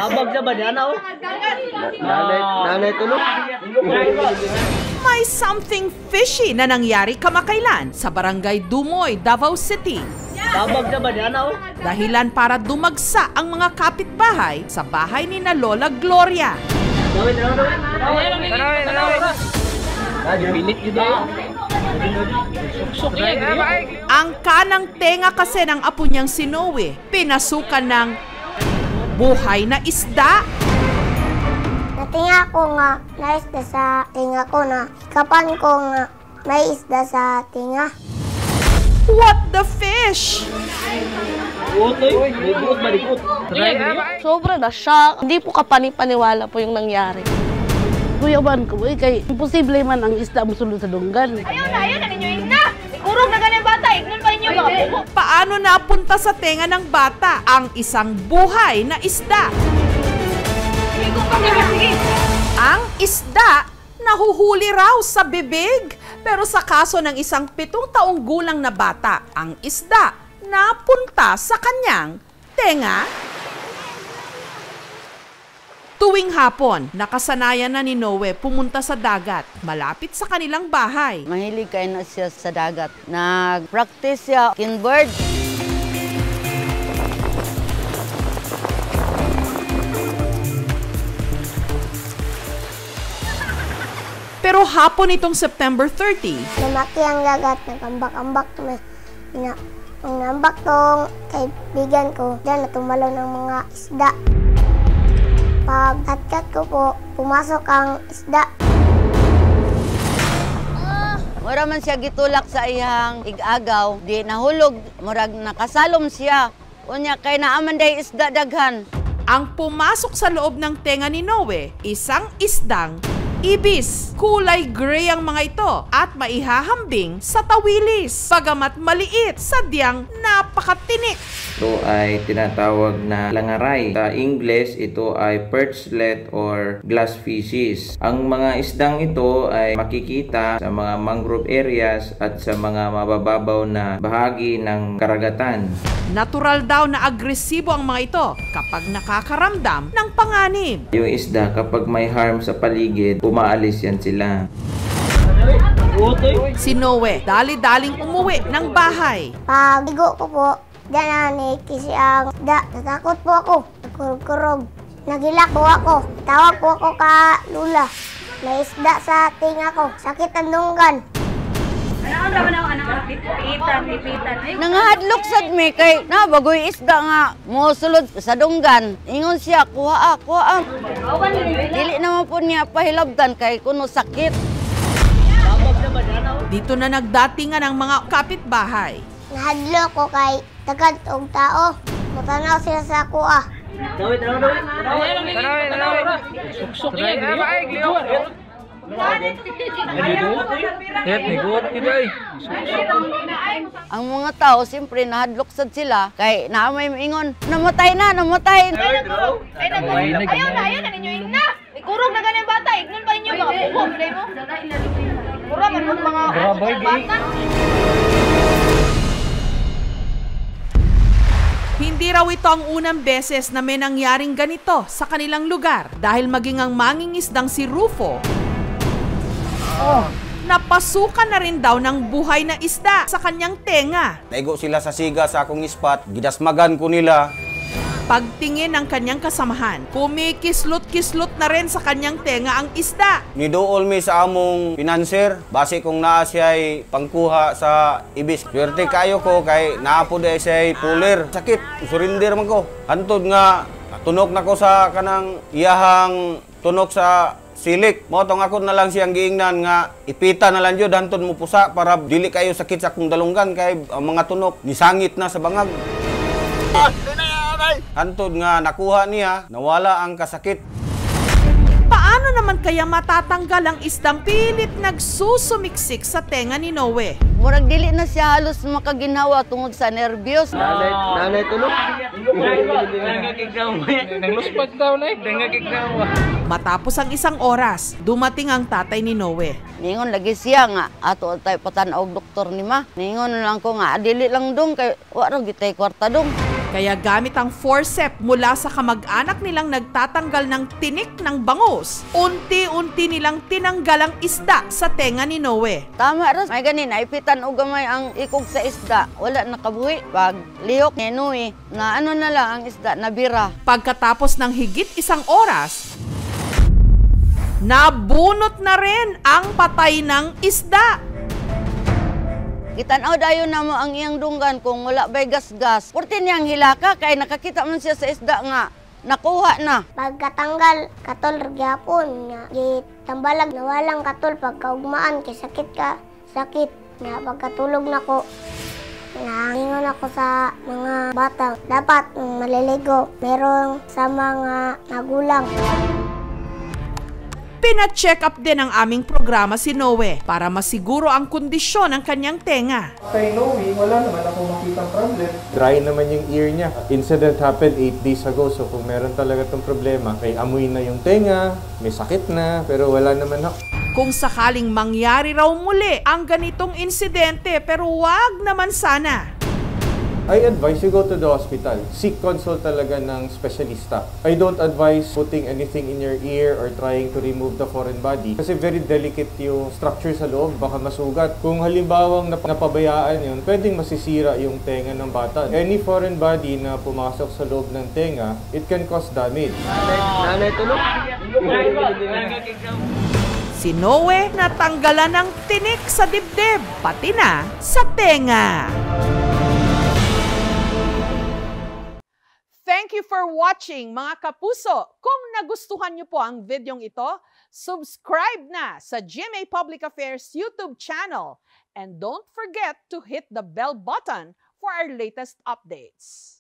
Abag sa banana oh. Nanay tulog. May something fishy na nangyari kamakailan sa Barangay Dumoy, Davao City. Abag sa banana oh. Dahilan para dumagsa ang mga kapitbahay sa bahay ni na Lola Gloria. Ang kanang tenga kasi ng apo niyang si Noe, pinasukan ng buhay na isda. Natinga ko nga na isda sa tinga ko na ikapan ko nga may isda sa tinga. What the fish? Sobra na shock. Hindi po kapani-paniwala po yung nangyari. Kuyaban ko, kay imposible man ang isda musulod sa dunggan. Ayaw na ninyo na! Ikurog na ganyan bata, ignon pa ninyo mga buko. Paano napunta sa tenga ng bata ang isang buhay na isda? Ang isda nahuhuli raw sa bibig. Pero sa kaso ng isang 7 taong gulang na bata, ang isda napunta sa kanyang tenga. Tuwing hapon, nakasanayan na ni Noe pumunta sa dagat, malapit sa kanilang bahay. Mahilig kayo na siya sa dagat. Nag-practice siya kinboard. Pero hapon itong September 30, Lumaki ang dagat, nagambak-ambak na ang nambak tong kaibigan ko, dyan natumalo ng mga isda. Pag katkat ko po, pumasok ang isda. Mura man siya gitulak sa iyang igagaw, di nahulog, murag nakasalom siya. Unya kay naaman day isda daghan. ang pumasok sa loob ng tenga ni Noe, isang isdang ibis. Kulay gray ang mga ito at maihahambing sa tawilis. Bagamat maliit, sadyang napakatinik. Ito ay tinatawag na langaray. Sa English, ito ay perchlet or glass fishes. Ang mga isdang ito ay makikita sa mga mangrove areas at sa mga mabababaw na bahagi ng karagatan. Natural daw na agresibo ang mga ito kapag nakakaramdam ng panganib. Yung isda, kapag may harm sa paligid, umaalis yan sila. Si Noe, dali-daling umuwi ng bahay. Pagigo ko po, dyan na kasi ang isda. Natakot po ako. Nagkurog-kurog. Nagilak po ako. Tawag po ako ka Lula. May isda sa tinga ko. Sakit ang dunggan. Nangahadlok sad mi kay na bagoy isda nga mo sulod sa dunggan. Ingon siya, kuha kuha. Dili naman po niya pahilabtan kay kuno sakit. Dito na nagdatingan ang mga kapitbahay. Nahadlo ko kay tagad og tao. Matanaw sila sa kuha. Suksok niya. Ang mga tao siyempre nahadlok sad sila kay naamay ingon, namatay na, namatay. Ayaw na ninyo na. Ikurog na ganyan bata, ignon pa ninyo mga buko. Pura man mo mga bata. Hindi raw ito ang unang beses na may nangyaring ganito sa kanilang lugar dahil maging ang mangingisdang si Rufo, napasukan na rin daw ng buhay na isda sa kanyang tenga. Naigo sila sa siga sa akong spot, gidasmagan ko nila. Pagtingin ng kanyang kasamahan, kumikislot-kislot na rin sa kanyang tenga ang isda. Niduol mi sa among financer, base kung naa siya'y pangkuha sa ibis. Swerte kayo ko kay naapo day siya'y puller. Sakit, surrender man ko. Hantod nga, tunok na ko sa kanang iyahang tunok sa silik. Motong ako na lang siyang giingnan nga ipita na lang yun, hantod mo pusa para dili kayo sakit sa akong dalunggan kay ang mga tunok nisangit na sa bangag. Hantod nga nakuha niya, nawala ang kasakit. Paano naman kaya matatanggal ang isdang pilit nagsusumiksik sa tenga ni Noe? Murag dili na siya halos makaginawa tungod sa nervyos. Nanay tulog. Matapos ang isang oras, dumating ang tatay ni Noe. Ningon lagi siya nga ato tay patanaw og doktor ni ma. Ningon lang ko nga dili lang dong kay wa ra gitay kwarta dong. Kaya gamit ang forceps mula sa kamag-anak nilang nagtatanggal ng tinik ng bangus, unti-unti nilang tinanggal ang isda sa tenga ni Noe. Tama ras, may ganin, naipitan o gamay ang ikog sa isda. Wala nakabuhi. Pag lihok ni Noe, na ano na lang ang isda, nabira. Pagkatapos ng higit 1 oras, nabunot na rin ang patay ng isda. Kitanaw dayo na mo ang iyang dunggan kung wala ba'y gas-gas. Purti niyang hilaka kay nakakita man siya sa isda nga. Nakuha na. Pagkatanggal, katol gyapon nga gitambalag na walang katol pagkaugmaan kay sakit ka. Sakit nga pagkatulog nako. Nangingon ako sa mga bata. Dapat maliligo. Meron sa mga magulang. Pina-check up din ng aming programa si Noe para masiguro ang kondisyon ng kanyang tenga. Kay Noe, wala naman ako makitang problem. Dry naman yung ear niya. Incident happened 8 days ago, so kung meron talaga itong problema, may amoy na yung tenga, may sakit na, pero wala naman ako. Kung sakaling mangyari raw muli ang ganitong insidente, pero wag naman sana. I advise you go to the hospital. Seek consult talaga ng specialista. I don't advise putting anything in your ear or trying to remove the foreign body kasi very delicate yung structure sa loob, baka masugat. Kung halimbawang napabayaan yun, pwedeng masisira yung tenga ng bata. Any foreign body na pumasok sa loob ng tenga, it can cause damage. Nanay, tulog. Si Noe natanggalan ng tinik sa dibdib, pati na sa tenga. Thank you for watching, mga kapuso. Kung nagustuhan niyo po ang videong ito, subscribe na sa GMA Public Affairs YouTube channel. And don't forget to hit the bell button for our latest updates.